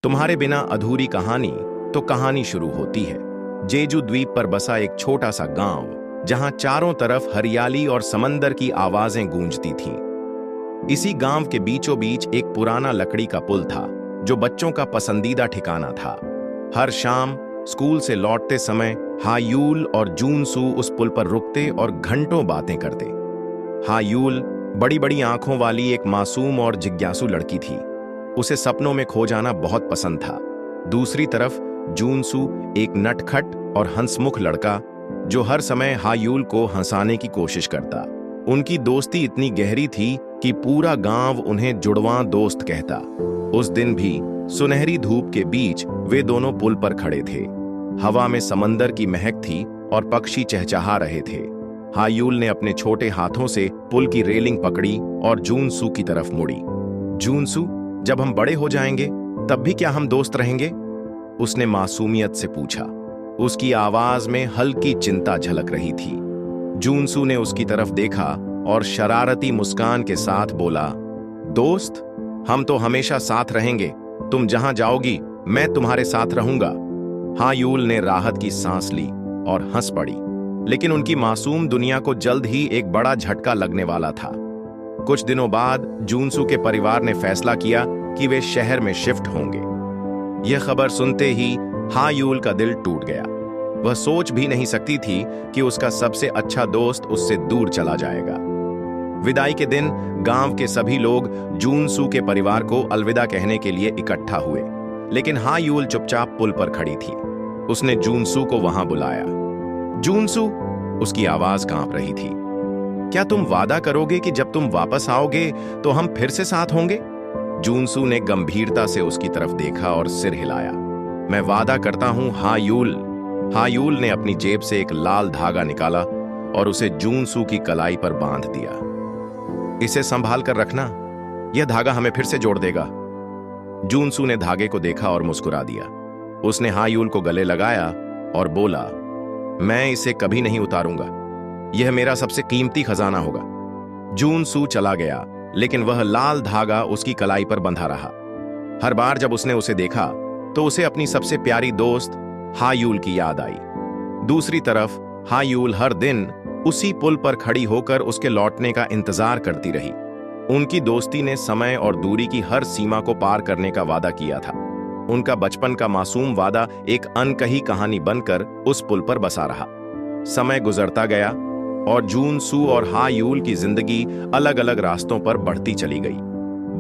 तुम्हारे बिना अधूरी कहानी तो कहानी शुरू होती है। जेजू द्वीप पर बसा एक छोटा सा गांव, जहां चारों तरफ हरियाली और समंदर की आवाजें गूंजती थीं। इसी गांव के बीचों बीच एक पुराना लकड़ी का पुल था, जो बच्चों का पसंदीदा ठिकाना था। हर शाम स्कूल से लौटते समय हायूल और जूनसू उस पुल पर रुकते और घंटों बातें करते। हायूल बड़ी बड़ी आंखों वाली एक मासूम और जिज्ञासु लड़की थी। उसे सपनों में खो जाना बहुत पसंद था। दूसरी तरफ जूनसू एक नटखट और हंसमुख लड़का, जो हर समय हायूल को हंसाने की कोशिश करता। उनकी दोस्ती इतनी गहरी थी कि पूरा गांव उन्हें जुड़वां दोस्त कहता। उस दिन भी सुनहरी धूप के बीच वे दोनों पुल पर खड़े थे। हवा में समंदर की महक थी और पक्षी चहचहा रहे थे। हायूल ने अपने छोटे हाथों से पुल की रेलिंग पकड़ी और जूनसू की तरफ मुड़ी। जूनसू, जब हम बड़े हो जाएंगे तब भी क्या हम दोस्त रहेंगे? उसने मासूमियत से पूछा। उसकी आवाज में हल्की चिंता झलक रही थी। जूनसू ने उसकी तरफ देखा और शरारती मुस्कान के साथ बोला, दोस्त, हम तो हमेशा साथ रहेंगे। तुम जहां जाओगी मैं तुम्हारे साथ रहूंगा। हायूल ने राहत की सांस ली और हंस पड़ी, लेकिन उनकी मासूम दुनिया को जल्द ही एक बड़ा झटका लगने वाला था। कुछ दिनों बाद जूनसू के परिवार ने फैसला किया कि वे शहर में शिफ्ट होंगे। यह खबर सुनते ही हायूल का दिल टूट गया। वह सोच भी नहीं सकती थी कि उसका सबसे अच्छा दोस्त उससे दूर चला जाएगा। विदाई के दिन गांव के सभी लोग जूनसू के परिवार को अलविदा कहने के लिए इकट्ठा हुए, लेकिन हायूल चुपचाप पुल पर खड़ी थी। उसने जूनसू को वहां बुलाया। जूनसू, उसकी आवाज कांप रही थी, क्या तुम वादा करोगे कि जब तुम वापस आओगे तो हम फिर से साथ होंगे? जूनसू ने गंभीरता से उसकी तरफ देखा और सिर हिलाया। मैं वादा करता हूं हायूल। हायूल ने अपनी जेब से एक लाल धागा निकाला और उसे जूनसू की कलाई पर बांध दिया। इसे संभाल कर रखना, यह धागा हमें फिर से जोड़ देगा। जूनसू ने धागे को देखा और मुस्कुरा दिया। उसने हायूल को गले लगाया और बोला, मैं इसे कभी नहीं उतारूंगा। यह मेरा सबसे कीमती खजाना होगा। जूनसू चला गया, लेकिन वह लाल धागा उसकी कलाई पर बंधा रहा। हर बार जब उसने उसे देखा तो उसे अपनी सबसे प्यारी दोस्त हायूल की याद आई। दूसरी तरफ हायूल हर दिन उसी पुल पर खड़ी होकर उसके लौटने का इंतजार करती रही। उनकी दोस्ती ने समय और दूरी की हर सीमा को पार करने का वादा किया था। उनका बचपन का मासूम वादा एक अनकही कहानी बनकर उस पुल पर बसा रहा। समय गुजरता गया और जूनसू और हायूल की जिंदगी अलग अलग रास्तों पर बढ़ती चली गई।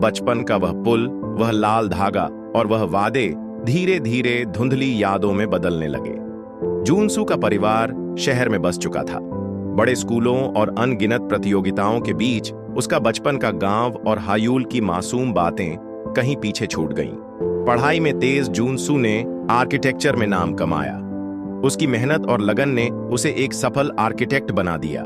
बचपन का वह पुल, वह लाल धागा और वह वादे धीरे धीरे धुंधली यादों में बदलने लगे। जूनसू का परिवार शहर में बस चुका था। बड़े स्कूलों और अनगिनत प्रतियोगिताओं के बीच उसका बचपन का गांव और हायूल की मासूम बातें कहीं पीछे छूट गईं। पढ़ाई में तेज जूनसू ने आर्किटेक्चर में नाम कमाया। उसकी मेहनत और लगन ने उसे एक सफल आर्किटेक्ट बना दिया।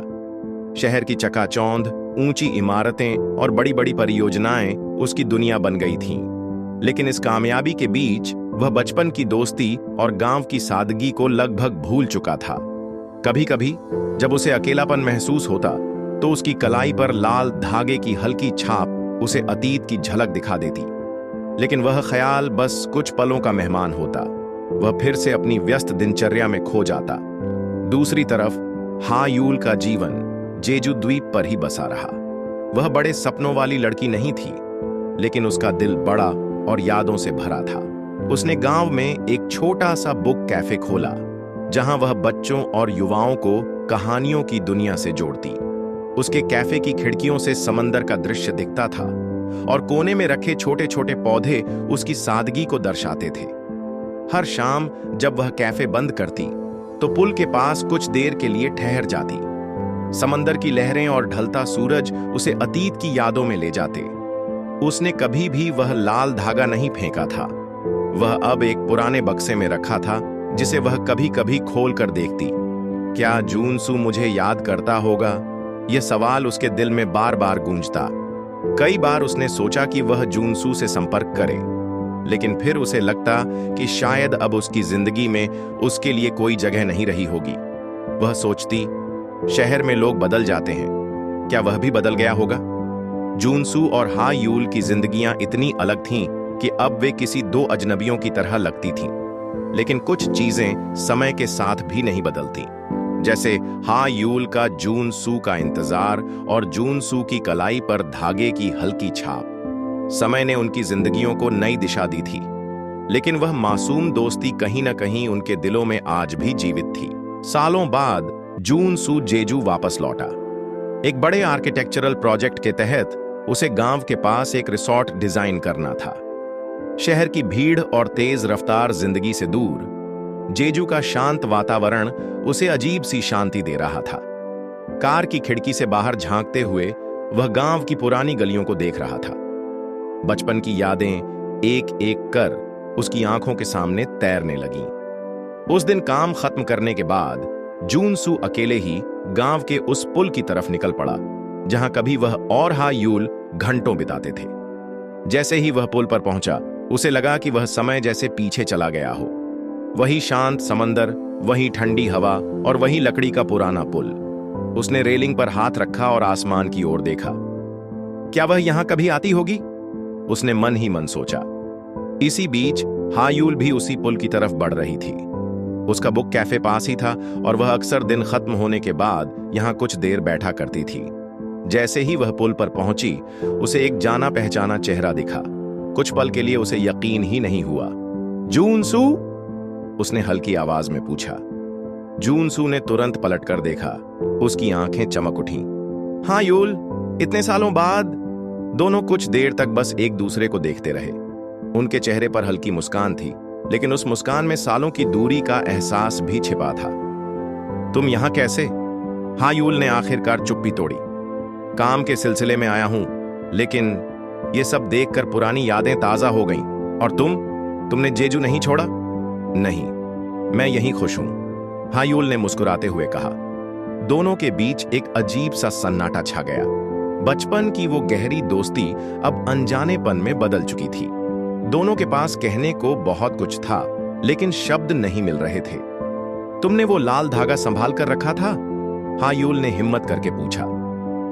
शहर की चकाचौंध, ऊंची इमारतें और बड़ी बड़ी परियोजनाएं उसकी दुनिया बन गई थीं। लेकिन इस कामयाबी के बीच वह बचपन की दोस्ती और गांव की सादगी को लगभग भूल चुका था। कभी कभी जब उसे अकेलापन महसूस होता तो उसकी कलाई पर लाल धागे की हल्की छाप उसे अतीत की झलक दिखा देती। लेकिन वह ख्याल बस कुछ पलों का मेहमान होता। वह फिर से अपनी व्यस्त दिनचर्या में खो जाता। दूसरी तरफ हायूल का जीवन जेजू द्वीप पर ही बसा रहा। वह बड़े सपनों वाली लड़की नहीं थी, लेकिन उसका दिल बड़ा और यादों से भरा था। उसने गांव में एक छोटा सा बुक कैफे खोला, जहां वह बच्चों और युवाओं को कहानियों की दुनिया से जोड़ती। उसके कैफे की खिड़कियों से समंदर का दृश्य दिखता था और कोने में रखे छोटे छोटे पौधे उसकी सादगी को दर्शाते थे। हर शाम जब वह कैफे बंद करती तो पुल के पास कुछ देर के लिए ठहर जाती। समंदर की लहरें और ढलता सूरज उसे अतीत की यादों में ले जाते। उसने कभी भी वह लाल धागा नहीं फेंका था। वह अब एक पुराने बक्से में रखा था, जिसे वह कभी कभी खोल कर देखती। क्या जूनसू मुझे याद करता होगा? यह सवाल उसके दिल में बार बार गूंजता। कई बार उसने सोचा कि वह जूनसू से संपर्क करे, लेकिन फिर उसे लगता कि शायद अब उसकी जिंदगी में उसके लिए कोई जगह नहीं रही होगी। वह सोचती, शहर में लोग बदल जाते हैं, क्या वह भी बदल गया होगा? जूनसू और हायूल की जिंदगियां इतनी अलग थीं कि अब वे किसी दो अजनबियों की तरह लगती थीं। लेकिन कुछ चीजें समय के साथ भी नहीं बदलती, जैसे हा यूल का जून सू का इंतजार और जून सू की कलाई पर धागे की हल्की छाप। समय ने उनकी जिंदगियों को नई दिशा दी थी, लेकिन वह मासूम दोस्ती कहीं न कहीं उनके दिलों में आज भी जीवित थी। सालों बाद जून सू जेजू वापस लौटा। एक बड़े आर्किटेक्चरल प्रोजेक्ट के तहत उसे गांव के पास एक रिसॉर्ट डिजाइन करना था। शहर की भीड़ और तेज रफ्तार जिंदगी से दूर जेजू का शांत वातावरण उसे अजीब सी शांति दे रहा था। कार की खिड़की से बाहर झांकते हुए वह गांव की पुरानी गलियों को देख रहा था। बचपन की यादें एक एक कर उसकी आंखों के सामने तैरने लगीं। उस दिन काम खत्म करने के बाद जून सू अकेले ही गांव के उस पुल की तरफ निकल पड़ा जहां कभी वह और हा यूल घंटों बिताते थे। जैसे ही वह पुल पर पहुंचा, उसे लगा कि वह समय जैसे पीछे चला गया हो। वही शांत समंदर, वही ठंडी हवा और वही लकड़ी का पुराना पुल। उसने रेलिंग पर हाथ रखा और आसमान की ओर देखा। क्या वह यहां कभी आती होगी? उसने मन ही मन सोचा। इसी बीच हा यूल भी उसी पुल की तरफ बढ़ रही थी। उसका बुक कैफे पास ही था और वह अक्सर दिन खत्म होने के बाद यहां कुछ देर बैठा करती थी। जैसे ही वह पुल पर पहुंची, उसे एक जाना पहचाना चेहरा दिखा। कुछ पल के लिए उसे यकीन ही नहीं हुआ। जून सू? उसने हल्की आवाज में पूछा। जून सू ने तुरंत पलटकर देखा। उसकी आंखें चमक उठीं। हाँ यूल, इतने सालों बाद। दोनों कुछ देर तक बस एक दूसरे को देखते रहे। उनके चेहरे पर हल्की मुस्कान थी, लेकिन उस मुस्कान में सालों की दूरी का एहसास भी छिपा था। तुम यहां कैसे? हाँ यूल ने आखिरकार चुप्पी तोड़ी। काम के सिलसिले में आया हूं, लेकिन ये सब देखकर पुरानी यादें ताजा हो गईं। और तुमने जेजू नहीं छोड़ा? नहीं, मैं यहीं खुश हूं, हाँ यूल ने मुस्कुराते हुए कहा। दोनों के बीच एक अजीब सा सन्नाटा छा गया। बचपन की वो गहरी दोस्ती अब अनजानेपन में बदल चुकी थी। दोनों के पास कहने को बहुत कुछ था, लेकिन शब्द नहीं मिल रहे थे। तुमने वो लाल धागा संभाल कर रखा था? हाँ यूल ने हिम्मत करके पूछा।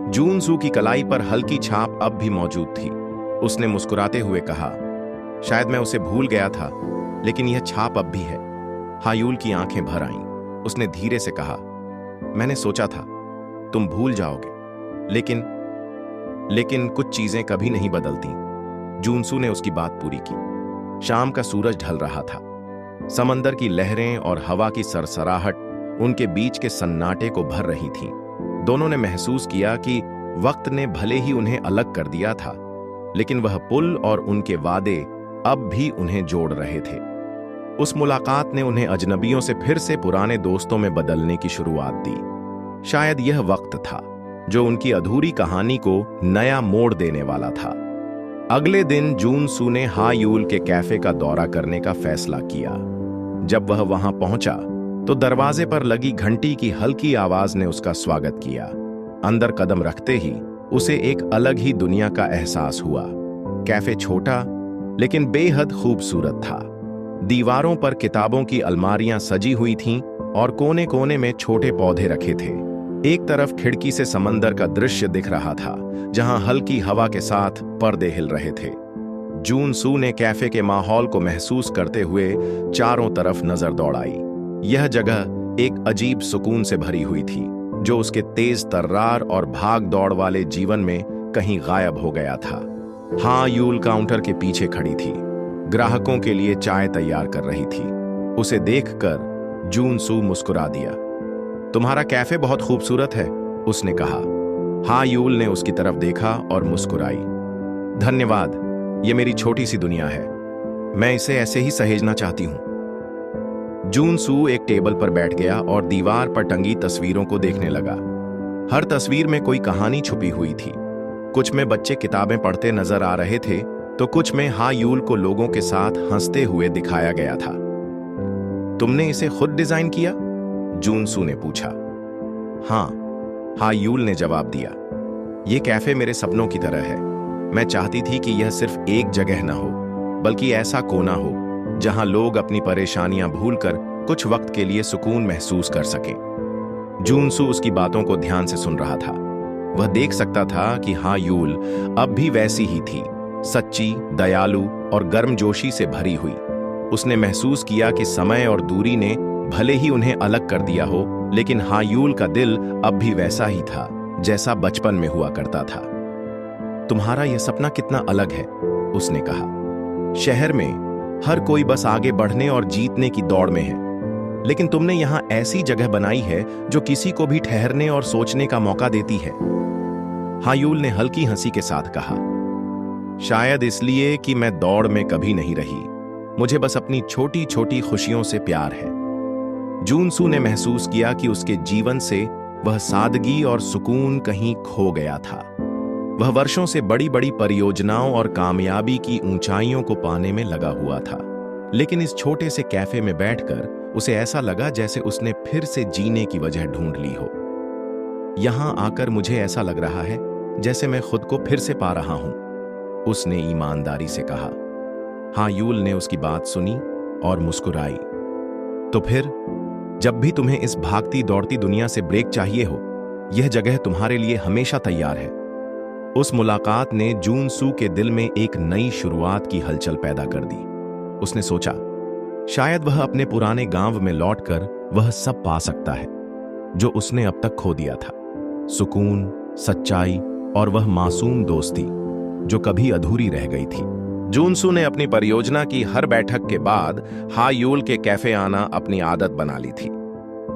जून सू की कलाई पर हल्की छाप अब भी मौजूद थी। उसने मुस्कुराते हुए कहा, शायद मैं उसे भूल गया था, लेकिन यह छाप अब भी है। हाँ यूल की आंखें भर आईं। उसने धीरे से कहा, मैंने सोचा था तुम भूल जाओगे, लेकिन कुछ चीजें कभी नहीं बदलती। जूनसू ने उसकी बात पूरी की। शाम का सूरज ढल रहा था। समंदर की लहरें और हवा की सरसराहट उनके बीच के सन्नाटे को भर रही थीं। दोनों ने महसूस किया कि वक्त ने भले ही उन्हें अलग कर दिया था, लेकिन वह पुल और उनके वादे अब भी उन्हें जोड़ रहे थे। उस मुलाकात ने उन्हें अजनबियों से फिर से पुराने दोस्तों में बदलने की शुरुआत दी। शायद यह वक्त था जो उनकी अधूरी कहानी को नया मोड़ देने वाला था। अगले दिन जून सू ने हा यूल के कैफे का दौरा करने का फैसला किया। जब वह वहां पहुंचा तो दरवाजे पर लगी घंटी की हल्की आवाज ने उसका स्वागत किया। अंदर कदम रखते ही उसे एक अलग ही दुनिया का एहसास हुआ। कैफे छोटा लेकिन बेहद खूबसूरत था। दीवारों पर किताबों की अलमारियां सजी हुई थीं और कोने कोने में छोटे पौधे रखे थे। एक तरफ खिड़की से समंदर का दृश्य दिख रहा था, जहां हल्की हवा के साथ पर्दे हिल रहे थे। जून सू ने कैफे के माहौल को महसूस करते हुए चारों तरफ नजर दौड़ाई। यह जगह एक अजीब सुकून से भरी हुई थी, जो उसके तेज तर्रार और भाग दौड़ वाले जीवन में कहीं गायब हो गया था। हाँ यूल काउंटर के पीछे खड़ी थी, ग्राहकों के लिए चाय तैयार कर रही थी। उसे देखकर जून सू मुस्कुरा दिया। तुम्हारा कैफे बहुत खूबसूरत है, उसने कहा। हाँ यूल ने उसकी तरफ देखा और मुस्कुराई। धन्यवाद, ये मेरी छोटी सी दुनिया है, मैं इसे ऐसे ही सहेजना चाहती हूं। जून सू एक टेबल पर बैठ गया और दीवार पर टंगी तस्वीरों को देखने लगा। हर तस्वीर में कोई कहानी छुपी हुई थी। कुछ में बच्चे किताबें पढ़ते नजर आ रहे थे, तो कुछ में हा यूल को लोगों के साथ हंसते हुए दिखाया गया था। तुमने इसे खुद डिजाइन किया? जून सू ने पूछा। हाँ, हा यूल ने जवाब दिया। यह कैफे मेरे सपनों की तरह है। मैं चाहती थी कि यह सिर्फ एक जगह न हो, बल्कि ऐसा कोना हो जहां लोग अपनी परेशानियां भूलकर कुछ वक्त के लिए सुकून महसूस कर सकें। जून सू उसकी बातों को ध्यान से सुन रहा था। वह देख सकता था कि हा यूल अब भी वैसी ही थी, सच्ची, दयालु और गर्मजोशी से भरी हुई। उसने महसूस किया कि समय और दूरी ने भले ही उन्हें अलग कर दिया हो, लेकिन हायूल का दिल अब भी वैसा ही था जैसा बचपन में हुआ करता था। तुम्हारा यह सपना कितना अलग है, उसने कहा। शहर में हर कोई बस आगे बढ़ने और जीतने की दौड़ में है, लेकिन तुमने यहां ऐसी जगह बनाई है जो किसी को भी ठहरने और सोचने का मौका देती है। हायूल ने हल्की हंसी के साथ कहा, शायद इसलिए कि मैं दौड़ में कभी नहीं रही। मुझे बस अपनी छोटी छोटी खुशियों से प्यार है। जूनसू ने महसूस किया कि उसके जीवन से वह सादगी और सुकून कहीं खो गया था। वह वर्षों से बड़ी बड़ी परियोजनाओं और कामयाबी की ऊंचाइयों को पाने में लगा हुआ था, लेकिन इस छोटे से कैफे में बैठकर उसे ऐसा लगा जैसे उसने फिर से जीने की वजह ढूंढ ली हो। यहां आकर मुझे ऐसा लग रहा है जैसे मैं खुद को फिर से पा रहा हूं, उसने ईमानदारी से कहा। हायूल ने उसकी बात सुनी और मुस्कुराई। तो फिर जब भी तुम्हें इस भागती दौड़ती दुनिया से ब्रेक चाहिए हो, यह जगह तुम्हारे लिए हमेशा तैयार है। उस मुलाकात ने जूनसू के दिल में एक नई शुरुआत की हलचल पैदा कर दी। उसने सोचा, शायद वह अपने पुराने गांव में लौटकर वह सब पा सकता है जो उसने अब तक खो दिया था। सुकून, सच्चाई और वह मासूम दोस्ती जो कभी अधूरी रह गई थी। जूनसू ने अपनी परियोजना की हर बैठक के बाद हायूल के कैफे आना अपनी आदत बना ली थी।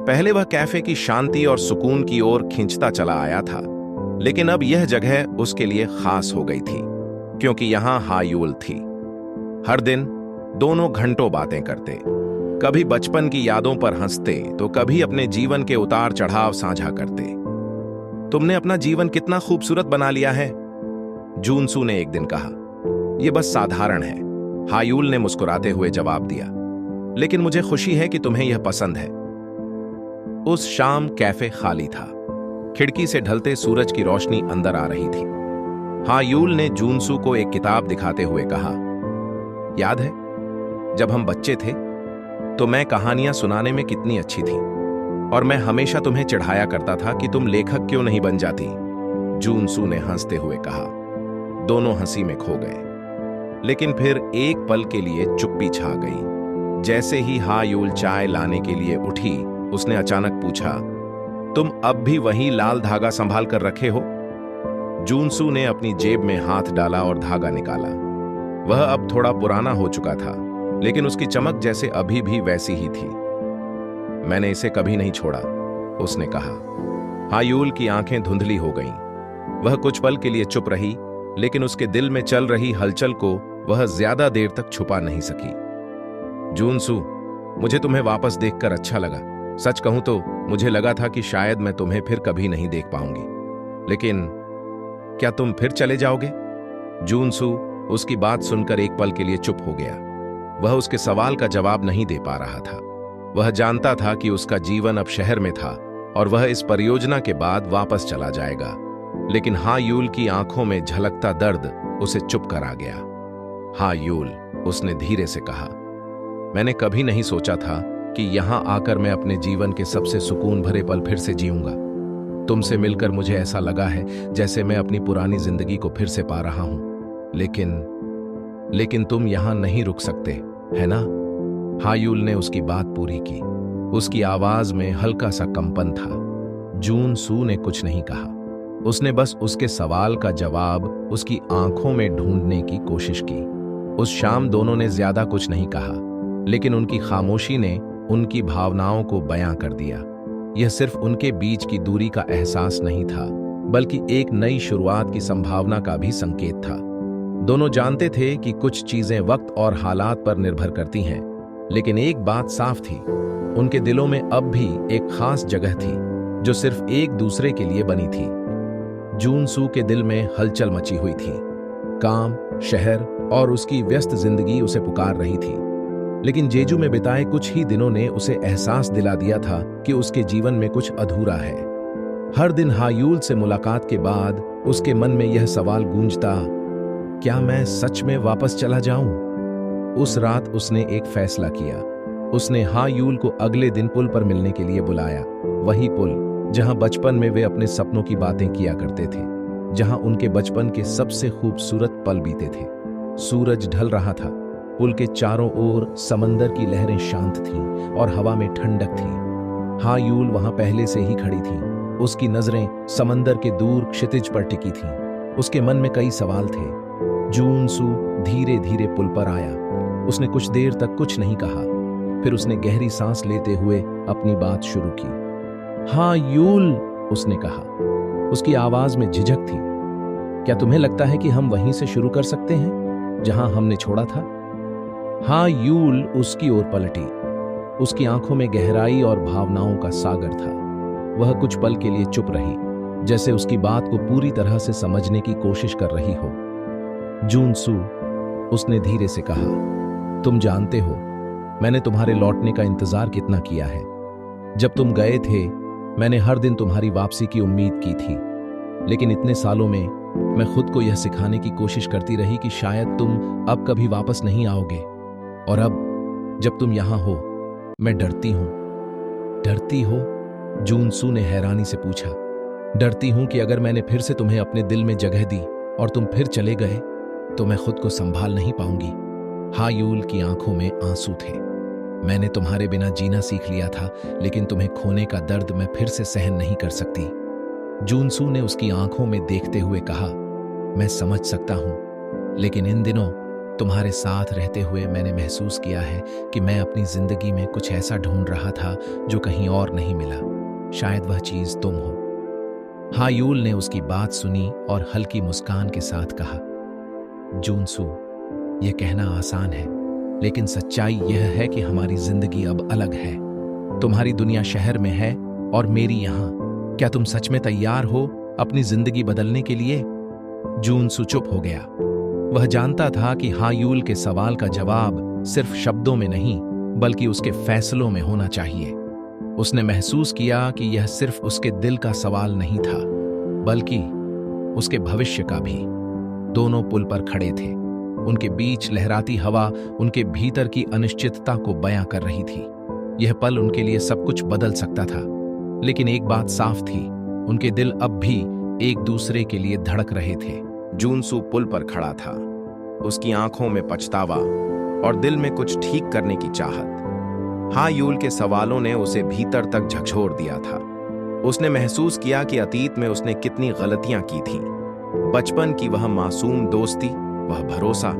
पहले वह कैफे की शांति और सुकून की ओर खींचता चला आया था, लेकिन अब यह जगह उसके लिए खास हो गई थी क्योंकि यहां हायूल थी। हर दिन दोनों घंटों बातें करते, कभी बचपन की यादों पर हंसते तो कभी अपने जीवन के उतार चढ़ाव साझा करते। तुमने अपना जीवन कितना खूबसूरत बना लिया है, जूनसू ने एक दिन कहा। यह बस साधारण है, हायूल ने मुस्कुराते हुए जवाब दिया, लेकिन मुझे खुशी है कि तुम्हें यह पसंद है। उस शाम कैफे खाली था। खिड़की से ढलते सूरज की रोशनी अंदर आ रही थी। हायूल ने जूनसू को एक किताब दिखाते हुए कहा, याद है जब हम बच्चे थे तो मैं कहानियां सुनाने में कितनी अच्छी थी और मैं हमेशा तुम्हें चिढ़ाया करता था कि तुम लेखक क्यों नहीं बन जाती। जूनसू ने हंसते हुए कहा। दोनों हंसी में खो गए, लेकिन फिर एक पल के लिए चुप्पी छा गई। जैसे ही हायूल चाय लाने के लिए उठी, उसने अचानक पूछा, तुम अब भी वही लाल धागा संभाल कर रखे हो? जूनसू ने अपनी जेब में हाथ डाला और धागा निकाला। वह अब थोड़ा पुराना हो चुका था, लेकिन उसकी चमक जैसे अभी भी वैसी ही थी। मैंने इसे कभी नहीं छोड़ा, उसने कहा। हायूल की आंखें धुंधली हो गईं। वह कुछ पल के लिए चुप रही, लेकिन उसके दिल में चल रही हलचल को वह ज्यादा देर तक छुपा नहीं सकी। जूनसू, मुझे तुम्हें वापस देखकर अच्छा लगा। सच कहूं तो मुझे लगा था कि शायद मैं तुम्हें फिर कभी नहीं देख पाऊंगी, लेकिन क्या तुम फिर चले जाओगे? जूनसू उसकी बात सुनकर एक पल के लिए चुप हो गया। वह उसके सवाल का जवाब नहीं दे पा रहा था। वह जानता था कि उसका जीवन अब शहर में था और वह इस परियोजना के बाद वापस चला जाएगा, लेकिन हायूल की आंखों में झलकता दर्द उसे चुप करा गया। हायूल, उसने धीरे से कहा, मैंने कभी नहीं सोचा था कि यहां आकर मैं अपने जीवन के सबसे सुकून भरे पल फिर से जीऊंगा। तुमसे मिलकर मुझे ऐसा लगा है जैसे मैं अपनी पुरानी जिंदगी को फिर से पा रहा हूं। लेकिन तुम यहां नहीं रुक सकते, है ना? हायूल ने उसकी बात पूरी की। उसकी आवाज में हल्का सा कंपन था। जूनसू ने कुछ नहीं कहा। उसने बस उसके सवाल का जवाब उसकी आंखों में ढूंढने की कोशिश की। उस शाम दोनों ने ज्यादा कुछ नहीं कहा, लेकिन उनकी खामोशी ने उनकी भावनाओं को बयां कर दिया। यह सिर्फ उनके बीच की दूरी का एहसास नहीं था, बल्कि एक नई शुरुआत की संभावना का भी संकेत था। दोनों जानते थे कि कुछ चीजें वक्त और हालात पर निर्भर करती हैं, लेकिन एक बात साफ थी, उनके दिलों में अब भी एक खास जगह थी जो सिर्फ एक दूसरे के लिए बनी थी। जूनसू के दिल में हलचल मची हुई थी। काम, शहर और उसकी व्यस्त जिंदगी उसे पुकार रही थी, लेकिन जेजू में बिताए कुछ ही दिनों ने उसे एहसास दिला दिया था कि उसके जीवन में कुछ अधूरा है। हर दिन हायूल से मुलाकात के बाद उसके मन में यह सवाल गूंजता, क्या मैं सच में वापस चला जाऊं? उस रात उसने एक फैसला किया। उसने हायूल को अगले दिन पुल पर मिलने के लिए बुलाया। वही पुल जहां बचपन में वे अपने सपनों की बातें किया करते थे, जहां उनके बचपन के सबसे खूबसूरत पल बीते थे। सूरज ढल रहा था। पुल के चारों ओर समंदर की लहरें शांत थीं और हवा में ठंडक थी। हा यूल वहां पहले से ही खड़ी थी। उसकी नजरें समंदर के दूर क्षितिज पर टिकी थीं। उसके मन में कई सवाल थे। जून सू धीरे धीरे पुल पर आया। उसने कुछ देर तक कुछ नहीं कहा। फिर उसने गहरी सांस लेते हुए अपनी बात शुरू की। हाँ यूल, उसने कहा। उसकी आवाज में झिझक थी। क्या तुम्हें लगता है कि हम वहीं से शुरू कर सकते हैं जहां हमने छोड़ा था? हाँ यूल उसकी ओर पलटी। उसकी आंखों में गहराई और भावनाओं का सागर था। वह कुछ पल के लिए चुप रही, जैसे उसकी बात को पूरी तरह से समझने की कोशिश कर रही हो। जून सू, उसने धीरे से कहा, तुम जानते हो मैंने तुम्हारे लौटने का इंतजार कितना किया है। जब तुम गए थे मैंने हर दिन तुम्हारी वापसी की उम्मीद की थी, लेकिन इतने सालों में मैं खुद को यह सिखाने की कोशिश करती रही कि शायद तुम अब कभी वापस नहीं आओगे। और अब जब तुम यहां हो मैं डरती हूं। डरती हो? जून सू ने हैरानी से पूछा। डरती हूं कि अगर मैंने फिर से तुम्हें अपने दिल में जगह दी और तुम फिर चले गए तो मैं खुद को संभाल नहीं पाऊंगी। हा यूल की आंखों में आंसू थे। मैंने तुम्हारे बिना जीना सीख लिया था, लेकिन तुम्हें खोने का दर्द मैं फिर से सहन नहीं कर सकती। जून सू ने उसकी आंखों में देखते हुए कहा, मैं समझ सकता हूं, लेकिन इन दिनों तुम्हारे साथ रहते हुए मैंने महसूस किया है कि मैं अपनी जिंदगी में कुछ ऐसा ढूंढ रहा था जो कहीं और नहीं मिला। शायद वह चीज तुम हो। हा यूल ने उसकी बात सुनी और हल्की मुस्कान के साथ कहा, जून सू, यह कहना आसान है, लेकिन सच्चाई यह है कि हमारी जिंदगी अब अलग है। तुम्हारी दुनिया शहर में है और मेरी यहां। क्या तुम सच में तैयार हो अपनी जिंदगी बदलने के लिए? जून सू चुप हो गया। वह जानता था कि हा यूल के सवाल का जवाब सिर्फ शब्दों में नहीं, बल्कि उसके फैसलों में होना चाहिए। उसने महसूस किया कि यह सिर्फ उसके दिल का सवाल नहीं था, बल्कि उसके भविष्य का भी। दोनों पुल पर खड़े थे। उनके बीच लहराती हवा उनके भीतर की अनिश्चितता को बयां कर रही थी। यह पल उनके लिए सब कुछ बदल सकता था, लेकिन एक बात साफ थी, उनके दिल अब भी एक दूसरे के लिए धड़क रहे थे। जून सू पुल पर खड़ा था, उसकी आंखों में पछतावा और दिल में कुछ ठीक करने की चाहत। हा यूल के सवालों ने उसे भीतर तक झकझोर दिया था। उसने महसूस किया कि अतीत में उसने कितनी गलतियां की थीं। बचपन की वह मासूम दोस्ती, वह भरोसा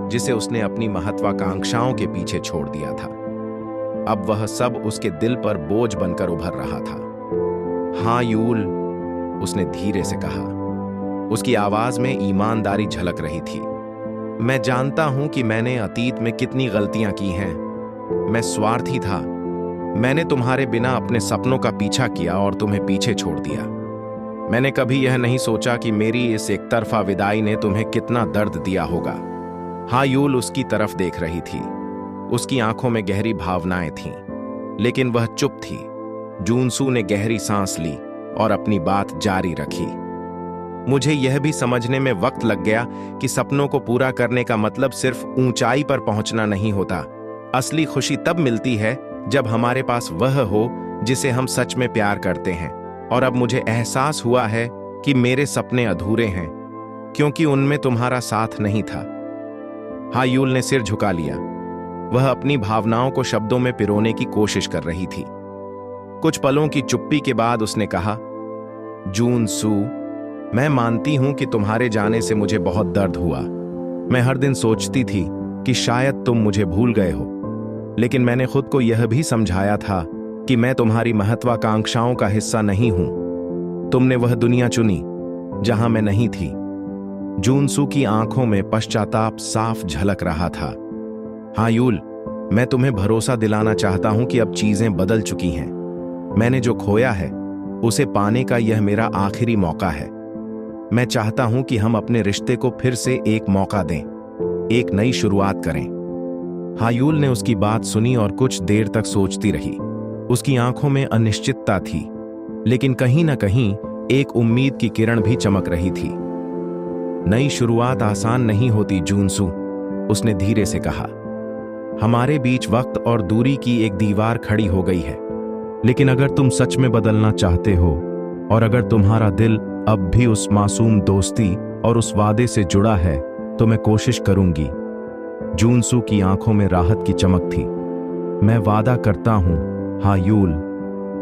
जिसे उसने अपनी महत्वाकांक्षाओं के पीछे छोड़ दिया था, अब वह सब उसके दिल पर बोझ बनकर उभर रहा था। हाँ यूल, उसने धीरे से कहा। उसकी आवाज में ईमानदारी झलक रही थी। मैं जानता हूं कि मैंने अतीत में कितनी गलतियां की हैं। मैं स्वार्थी था। मैंने तुम्हारे बिना अपने सपनों का पीछा किया और तुम्हें पीछे छोड़ दिया। मैंने कभी यह नहीं सोचा कि मेरी इस एकतरफा विदाई ने तुम्हें कितना दर्द दिया होगा। हाँ यूल उसकी तरफ देख रही थी। उसकी आंखों में गहरी भावनाएं थीं, लेकिन वह चुप थी। जून सू ने गहरी सांस ली और अपनी बात जारी रखी। मुझे यह भी समझने में वक्त लग गया कि सपनों को पूरा करने का मतलब सिर्फ ऊंचाई पर पहुंचना नहीं होता। असली खुशी तब मिलती है जब हमारे पास वह हो जिसे हम सच में प्यार करते हैं। और अब मुझे एहसास हुआ है कि मेरे सपने अधूरे हैं क्योंकि उनमें तुम्हारा साथ नहीं था। हा यूल ने सिर झुका लिया। वह अपनी भावनाओं को शब्दों में पिरोने की कोशिश कर रही थी। कुछ पलों की चुप्पी के बाद उसने कहा, जून सू, मैं मानती हूं कि तुम्हारे जाने से मुझे बहुत दर्द हुआ। मैं हर दिन सोचती थी कि शायद तुम मुझे भूल गए हो, लेकिन मैंने खुद को यह भी समझाया था कि मैं तुम्हारी महत्वाकांक्षाओं का हिस्सा नहीं हूं। तुमने वह दुनिया चुनी जहां मैं नहीं थी। जून सू की आंखों में पश्चाताप साफ झलक रहा था। हाँ यूल, मैं तुम्हें भरोसा दिलाना चाहता हूं कि अब चीजें बदल चुकी हैं। मैंने जो खोया है उसे पाने का यह मेरा आखिरी मौका है। मैं चाहता हूं कि हम अपने रिश्ते को फिर से एक मौका दें, एक नई शुरुआत करें। हाँ यूल ने उसकी बात सुनी और कुछ देर तक सोचती रही। उसकी आंखों में अनिश्चितता थी, लेकिन कहीं ना कहीं एक उम्मीद की किरण भी चमक रही थी। नई शुरुआत आसान नहीं होती जून सू, उसने धीरे से कहा। हमारे बीच वक्त और दूरी की एक दीवार खड़ी हो गई है, लेकिन अगर तुम सच में बदलना चाहते हो और अगर तुम्हारा दिल अब भी उस मासूम दोस्ती और उस वादे से जुड़ा है तो मैं कोशिश करूंगी। जूनसू की आंखों में राहत की चमक थी। मैं वादा करता हूं हायूल,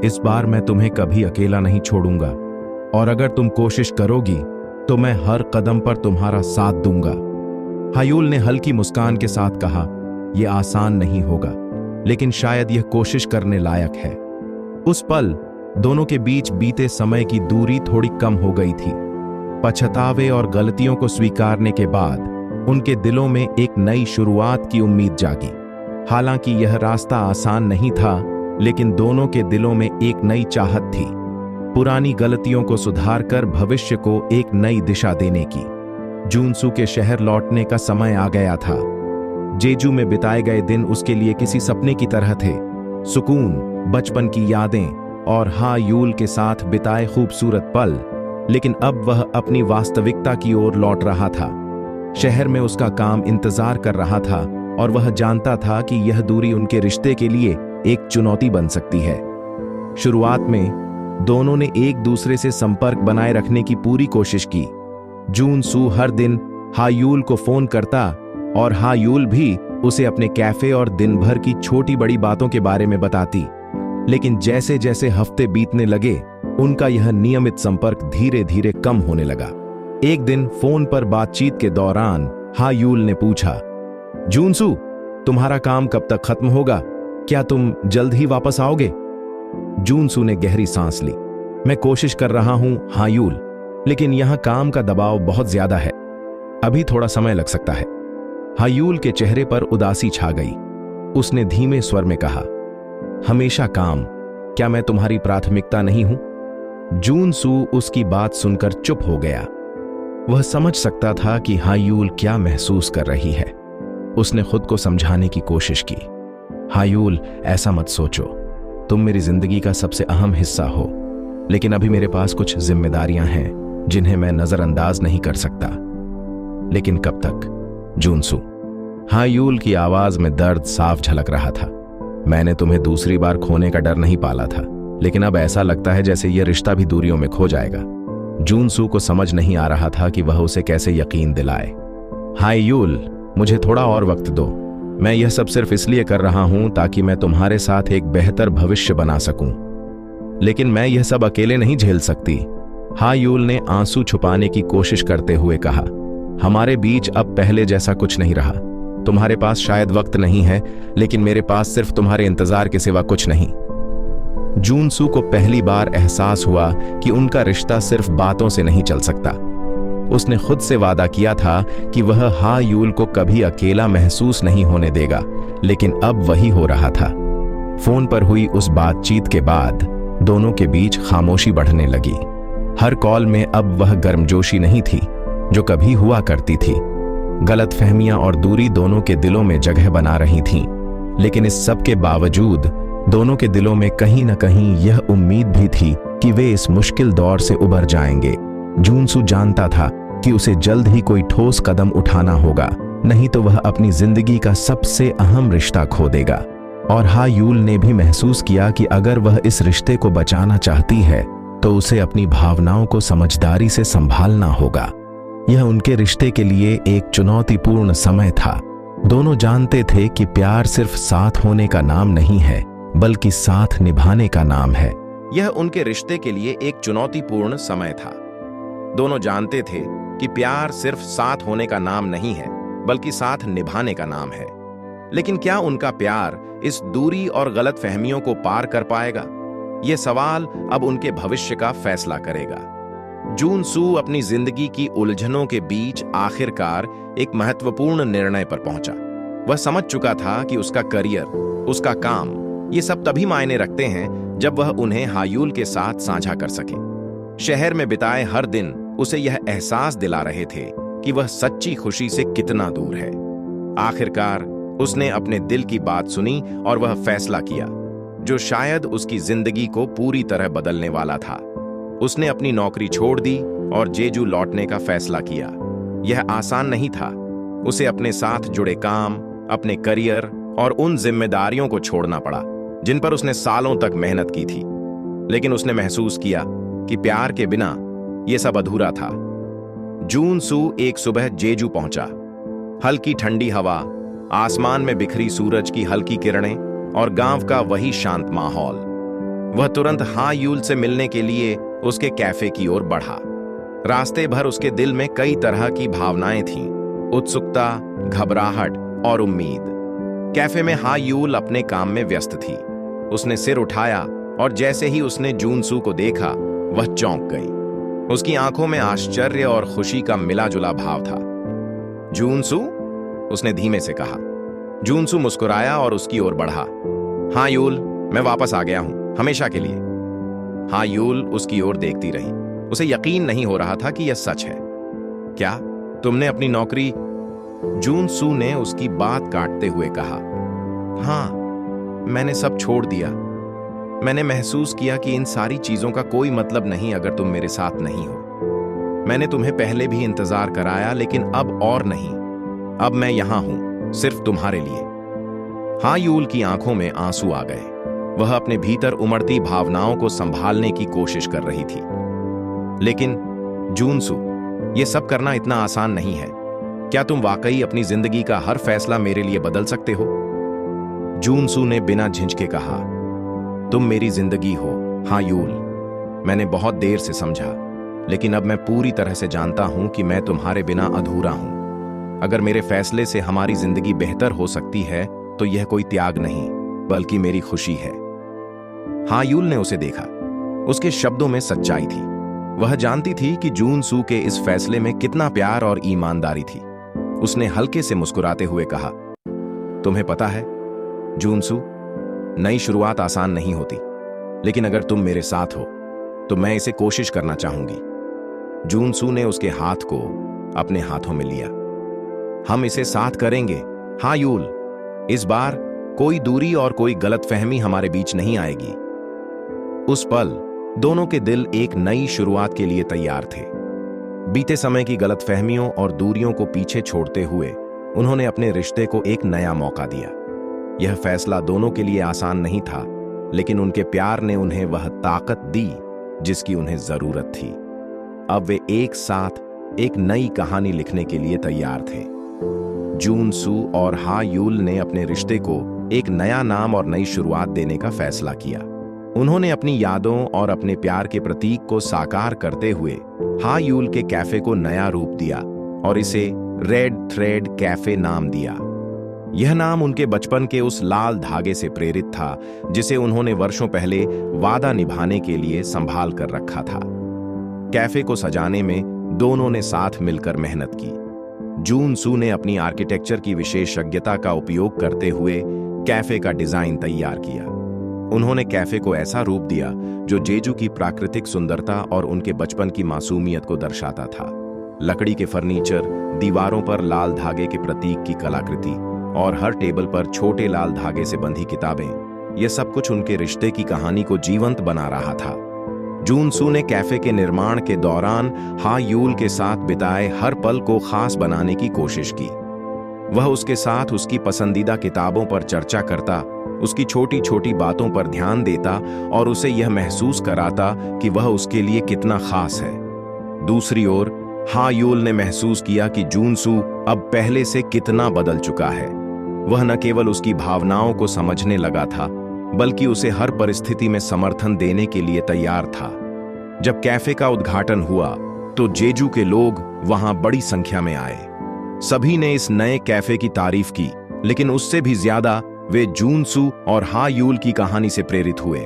इस बार मैं तुम्हें कभी अकेला नहीं छोड़ूंगा, और अगर तुम कोशिश करोगी तो मैं हर कदम पर तुम्हारा साथ दूंगा। हायूल ने हल्की मुस्कान के साथ कहा, यह आसान नहीं होगा, लेकिन शायद यह कोशिश करने लायक है। उस पल दोनों के बीच बीते समय की दूरी थोड़ी कम हो गई थी। पछतावे और गलतियों को स्वीकारने के बाद उनके दिलों में एक नई शुरुआत की उम्मीद जागी। हालांकि यह रास्ता आसान नहीं था, लेकिन दोनों के दिलों में एक नई चाहत थी, पुरानी गलतियों को सुधारकर भविष्य को एक नई दिशा देने की। जूनसू के शहर लौटने का समय आ गया था। जेजू में बिताए गए दिन उसके लिए किसी सपने की तरह थे। सुकून, बचपन की यादें और हायूल के साथ बिताए खूबसूरत पल। लेकिन अब वह अपनी वास्तविकता की ओर लौट रहा था। शहर में उसका काम इंतजार कर रहा था और वह जानता था कि यह दूरी उनके रिश्ते के लिए एक चुनौती बन सकती है। शुरुआत में दोनों ने एक दूसरे से संपर्क बनाए रखने की पूरी कोशिश की। जूनसू हर दिन हायूल को फोन करता और हायूल भी उसे अपने कैफे और दिन भर की छोटी बड़ी बातों के बारे में बताती। लेकिन जैसे जैसे हफ्ते बीतने लगे, उनका यह नियमित संपर्क धीरे धीरे कम होने लगा। एक दिन फोन पर बातचीत के दौरान हायूल ने पूछा, जूनसू, तुम्हारा काम कब तक खत्म होगा? क्या तुम जल्द ही वापस आओगे? जूनसू ने गहरी सांस ली। मैं कोशिश कर रहा हूं हायूल, लेकिन यहां काम का दबाव बहुत ज्यादा है। अभी थोड़ा समय लग सकता है। हायूल के चेहरे पर उदासी छा गई। उसने धीमे स्वर में कहा, हमेशा काम, क्या मैं तुम्हारी प्राथमिकता नहीं हूं? जूनसू उसकी बात सुनकर चुप हो गया। वह समझ सकता था कि हायूल क्या महसूस कर रही है। उसने खुद को समझाने की कोशिश की, हायूल, ऐसा मत सोचो, तुम मेरी जिंदगी का सबसे अहम हिस्सा हो, लेकिन अभी मेरे पास कुछ जिम्मेदारियां हैं जिन्हें मैं नजरअंदाज नहीं कर सकता। लेकिन कब तक? जूनसू। हायूल की आवाज में दर्द साफ झलक रहा था। मैंने तुम्हें दूसरी बार खोने का डर नहीं पाला था, लेकिन अब ऐसा लगता है जैसे यह रिश्ता भी दूरियों में खो जाएगा। जूनसू को समझ नहीं आ रहा था कि वह उसे कैसे यकीन दिलाए। हायूल, मुझे थोड़ा और वक्त दो। मैं यह सब सिर्फ इसलिए कर रहा हूं ताकि मैं तुम्हारे साथ एक बेहतर भविष्य बना सकूं, लेकिन मैं यह सब अकेले नहीं झेल सकती। हायूल ने आंसू छुपाने की कोशिश करते हुए कहा, हमारे बीच अब पहले जैसा कुछ नहीं रहा। तुम्हारे पास शायद वक्त नहीं है, लेकिन मेरे पास सिर्फ तुम्हारे इंतजार के सिवा कुछ नहीं। जूनसू को पहली बार एहसास हुआ कि उनका रिश्ता सिर्फ बातों से नहीं चल सकता। उसने खुद से वादा किया था कि वह हायूल को कभी अकेला महसूस नहीं होने देगा, लेकिन अब वही हो रहा था। फोन पर हुई उस बातचीत के बाद दोनों के बीच खामोशी बढ़ने लगी। हर कॉल में अब वह गर्मजोशी नहीं थी जो कभी हुआ करती थी। गलतफहमियां और दूरी दोनों के दिलों में जगह बना रही थीं, लेकिन इस सब के बावजूद दोनों के दिलों में कहीं न कहीं यह उम्मीद भी थी कि वे इस मुश्किल दौर से उबर जाएंगे। जूनसू जानता था कि उसे जल्द ही कोई ठोस कदम उठाना होगा, नहीं तो वह अपनी जिंदगी का सबसे अहम रिश्ता खो देगा। और हायूल ने भी महसूस किया कि अगर वह इस रिश्ते को बचाना चाहती है तो उसे अपनी भावनाओं को समझदारी से संभालना होगा। यह उनके रिश्ते के लिए एक चुनौतीपूर्ण समय था। दोनों जानते थे कि प्यार सिर्फ साथ होने का नाम नहीं है, बल्कि साथ निभाने का नाम है। यह उनके रिश्ते के लिए एक चुनौतीपूर्ण समय था। दोनों जानते थे कि प्यार सिर्फ साथ होने का नाम नहीं है, बल्कि साथ निभाने का नाम है। लेकिन क्या उनका प्यार इस दूरी और गलतफहमियों को पार कर पाएगा? यह सवाल अब उनके भविष्य का फैसला करेगा। जूनसू अपनी जिंदगी की उलझनों के बीच आखिरकार एक महत्वपूर्ण निर्णय पर पहुंचा। वह समझ चुका था कि उसका करियर, उसका काम, ये सब तभी मायने रखते हैं जब वह उन्हें हायूल के साथ साझा कर सके। शहर में बिताए हर दिन उसे यह एहसास दिला रहे थे कि वह सच्ची खुशी से कितना दूर है। आखिरकार उसने अपने दिल की बात सुनी और वह फैसला किया जो शायद उसकी जिंदगी को पूरी तरह बदलने वाला था। उसने अपनी नौकरी छोड़ दी और जेजू लौटने का फैसला किया। यह आसान नहीं था। उसे अपने साथ जुड़े काम, अपने करियर और उन जिम्मेदारियों को छोड़ना पड़ा जिन पर उसने सालों तक मेहनत की थी। लेकिन उसने महसूस किया कि प्यार के बिना यह सब अधूरा था। जूनसू एक सुबह जेजू पहुंचा हल्की ठंडी हवा, आसमान में बिखरी सूरज की हल्की किरणें और गांव का वही शांत माहौल। वह तुरंत हा यूल से मिलने के लिए उसके कैफे की ओर बढ़ा। रास्ते भर उसके दिल में कई तरह की भावनाएं थीं, उत्सुकता, घबराहट और उम्मीद। कैफे में हा यूल अपने काम में व्यस्त थी। उसने सिर उठाया और जैसे ही उसने जूनसू को देखा, वह चौंक गई। उसकी आंखों में आश्चर्य और खुशी का मिला-जुला भाव था। जूनसू, उसने धीमे से कहा। जूनसू मुस्कुराया और उसकी ओर बढ़ा। हाँ यूल, मैं वापस आ गया हूं, हमेशा के लिए। हाँ यूल उसकी ओर देखती रही। उसे यकीन नहीं हो रहा था कि यह सच है। क्या तुमने अपनी नौकरी? जूनसू ने उसकी बात काटते हुए कहा। हाँ, मैंने सब छोड़ दिया। मैंने महसूस किया कि इन सारी चीजों का कोई मतलब नहीं अगर तुम मेरे साथ नहीं हो। मैंने तुम्हें पहले भी इंतजार कराया, लेकिन अब और नहीं। अब मैं यहां हूं, सिर्फ तुम्हारे लिए। हाँ यूल की आंखों में आंसू आ गए। वह अपने भीतर उमड़ती भावनाओं को संभालने की कोशिश कर रही थी। लेकिन जूनसू, यह सब करना इतना आसान नहीं है। क्या तुम वाकई अपनी जिंदगी का हर फैसला मेरे लिए बदल सकते हो? जूनसू ने बिना झिझके कहा। तुम मेरी जिंदगी हो, हाँ यूल। मैंने बहुत देर से समझा, लेकिन अब मैं पूरी तरह से जानता हूं कि मैं तुम्हारे बिना अधूरा हूं। अगर मेरे फैसले से हमारी जिंदगी बेहतर हो सकती है, तो यह कोई त्याग नहीं, बल्कि मेरी खुशी है। हाँ यूल ने उसे देखा। उसके शब्दों में सच्चाई थी। वह जानती थी कि जूनसू के इस फैसले में कितना प्यार और ईमानदारी थी। उसने हल्के से मुस्कुराते हुए कहा, तुम्हें पता है जूनसू, नई शुरुआत आसान नहीं होती, लेकिन अगर तुम मेरे साथ हो तो मैं इसे कोशिश करना चाहूंगी। जूनसू ने उसके हाथ को अपने हाथों में लिया। हम इसे साथ करेंगे, हाँ यूल। इस बार कोई दूरी और कोई गलतफहमी हमारे बीच नहीं आएगी। उस पल दोनों के दिल एक नई शुरुआत के लिए तैयार थे। बीते समय की गलतफहमियों और दूरियों को पीछे छोड़ते हुए उन्होंने अपने रिश्ते को एक नया मौका दिया। यह फैसला दोनों के लिए आसान नहीं था, लेकिन उनके प्यार ने उन्हें वह ताकत दी जिसकी उन्हें जरूरत थी। अब वे एक साथ एक नई कहानी लिखने के लिए तैयार थे। जूनसू और हा यूल ने अपने रिश्ते को एक नया नाम और नई शुरुआत देने का फैसला किया। उन्होंने अपनी यादों और अपने प्यार के प्रतीक को साकार करते हुए हा यूल के कैफे को नया रूप दिया और इसे रेड थ्रेड कैफे नाम दिया। यह नाम उनके बचपन के उस लाल धागे से प्रेरित था जिसे उन्होंने वर्षों पहले वादा निभाने के लिए संभाल कर रखा था। कैफे को सजाने में दोनों ने साथ मिलकर मेहनत की। जूनसू ने अपनी आर्किटेक्चर की विशेषज्ञता का उपयोग करते हुए कैफे का डिजाइन तैयार किया। उन्होंने कैफे को ऐसा रूप दिया जो जेजू की प्राकृतिक सुंदरता और उनके बचपन की मासूमियत को दर्शाता था। लकड़ी के फर्नीचर, दीवारों पर लाल धागे के प्रतीक की कलाकृति और हर टेबल पर छोटे लाल धागे से बंधी किताबें, यह सब कुछ उनके रिश्ते की कहानी को जीवंत बना रहा था। जूनसू ने कैफे के निर्माण के दौरान हा यूल के साथ बिताए हर पल को खास बनाने की कोशिश की। वह उसके साथ उसकी पसंदीदा किताबों पर चर्चा करता, उसकी छोटी छोटी बातों पर ध्यान देता और उसे यह महसूस कराता कि वह उसके लिए कितना खास है। दूसरी ओर हा यूल ने महसूस किया कि जूनसू अब पहले से कितना बदल चुका है। वह न केवल उसकी भावनाओं को समझने लगा था, बल्कि उसे हर परिस्थिति में समर्थन देने के लिए तैयार था। जब कैफे का उद्घाटन हुआ तो जेजू के लोग वहां बड़ी संख्या में आए। सभी ने इस नए कैफे की तारीफ की, लेकिन उससे भी ज्यादा वे जूनसू और हा यूल की कहानी से प्रेरित हुए।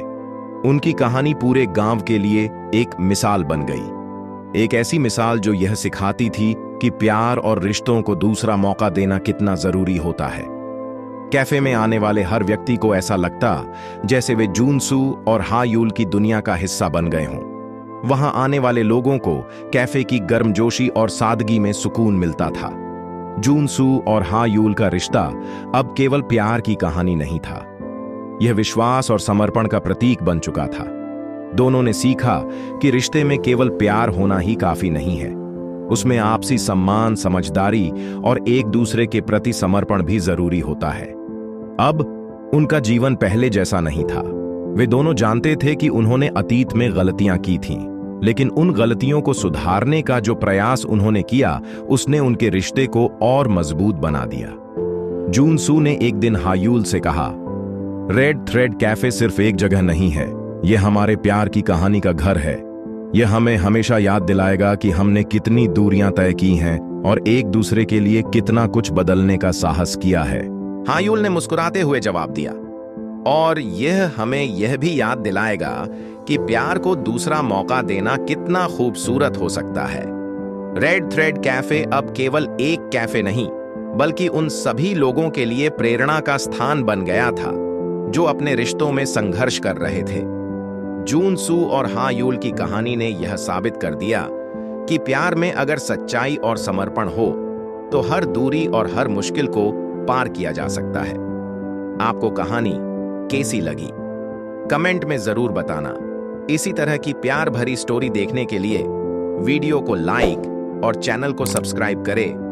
उनकी कहानी पूरे गांव के लिए एक मिसाल बन गई, एक ऐसी मिसाल जो यह सिखाती थी कि प्यार और रिश्तों को दूसरा मौका देना कितना जरूरी होता है। कैफे में आने वाले हर व्यक्ति को ऐसा लगता जैसे वे जूनसू और हा यूल की दुनिया का हिस्सा बन गए हों। वहां आने वाले लोगों को कैफे की गर्मजोशी और सादगी में सुकून मिलता था। जूनसू और हा यूल का रिश्ता अब केवल प्यार की कहानी नहीं था, यह विश्वास और समर्पण का प्रतीक बन चुका था। दोनों ने सीखा कि रिश्ते में केवल प्यार होना ही काफी नहीं है, उसमें आपसी सम्मान, समझदारी और एक दूसरे के प्रति समर्पण भी जरूरी होता है। अब उनका जीवन पहले जैसा नहीं था। वे दोनों जानते थे कि उन्होंने अतीत में गलतियां की थीं, लेकिन उन गलतियों को सुधारने का जो प्रयास उन्होंने किया उसने उनके रिश्ते को और मजबूत बना दिया। जून सू ने एक दिन हायूल से कहा, रेड थ्रेड कैफे सिर्फ एक जगह नहीं है, यह हमारे प्यार की कहानी का घर है। यह हमें हमेशा याद दिलाएगा कि हमने कितनी दूरियां तय की हैं और एक दूसरे के लिए कितना कुछ बदलने का साहस किया है। हायूल ने मुस्कुराते हुए जवाब दिया, और यह हमें यह भी याद दिलाएगा कि प्यार को दूसरा मौका देना कितना खूबसूरत हो सकता है। रेड थ्रेड कैफे अब केवल एक कैफे नहीं, बल्कि उन सभी लोगों के लिए प्रेरणा का स्थान बन गया था जो अपने रिश्तों में संघर्ष कर रहे थे। जून सू और हायूल की कहानी ने यह साबित कर दिया कि प्यार में अगर सच्चाई और समर्पण हो तो हर दूरी और हर मुश्किल को पार किया जा सकता है। आपको कहानी कैसी लगी? कमेंट में जरूर बताना। इसी तरह की प्यार भरी स्टोरी देखने के लिए वीडियो को लाइक और चैनल को सब्सक्राइब करें